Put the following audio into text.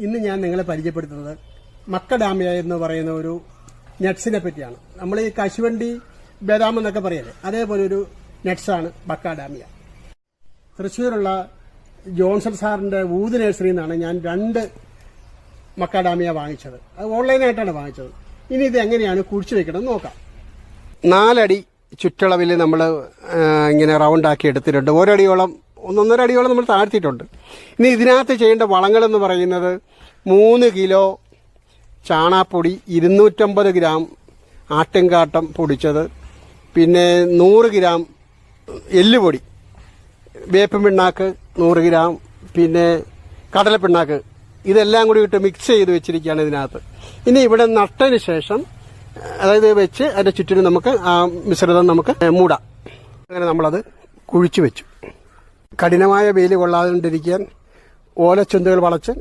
ഇന്ന് ഞാൻ നിങ്ങളെ പരിചയപ്പെടുത്തുന്നത് മക്കഡാമിയ എന്ന് പറയുന്ന ഒരു നട്ട്സിനെ പറ്റിയാണ്. നമ്മൾ ഈ കശുവണ്ടി ബദാം എന്നൊക്കെ പറയല്ലേ, അതേപോലെ ഒരു നട്ട്സാണ് മക്കഡാമിയ. തൃശ്ശൂരുള്ള ജോൺസൺ സാറിന്റെ ഊത് നഴ്സറിയിൽ നിന്നാണ് ഞാൻ 2 മക്കഡാമിയ വാങ്ങിച്ചത്. അത് ഓൺലൈനായിട്ടാണ് വാങ്ങിച്ചത്. ഇനി ഇത് എങ്ങനെയാണ് കുഴിച്ചു വെക്കണമെന്ന് നോക്കാം. 4 അടി ചുറ്റളവിൽ നമ്മൾ ഇങ്ങനെ റൗണ്ടാക്കി എടുത്തിട്ടുണ്ട്. 1 അടിയോളം 1.5 അടിയോളം നമ്മൾ താഴ്ത്തിയിട്ടുണ്ട്. ഇനി ഇതിനകത്ത് ചെയ്യേണ്ട വളങ്ങളെന്ന് പറയുന്നത് 3 കിലോ ചാണാപ്പൊടി, 250 ഗ്രാം ആട്ടിൻകാട്ടം പൊടിച്ചത്, പിന്നെ 100 ഗ്രാം എല്ലുപൊടി, വേപ്പിൻ പിണ്ണാക്ക് 100 ഗ്രാം, പിന്നെ കടലപ്പിണ്ണാക്ക്, ഇതെല്ലാം കൂടി ഇട്ട് മിക്സ് ചെയ്ത് വെച്ചിരിക്കുകയാണ് ഇതിനകത്ത്. ഇനി ഇവിടെ നട്ടതിന് ശേഷം അതായത് വെച്ച് അതിന്റെ ചുറ്റിനും നമുക്ക് ആ മിശ്രിതം നമുക്ക് മൂടാം. അങ്ങനെ നമ്മളത് കുഴിച്ചു വെച്ചു. കഠിനമായ വെയിൽ കൊള്ളാതിരിക്കാൻ ഓലച്ചുന്തുകൾ വളച്ച്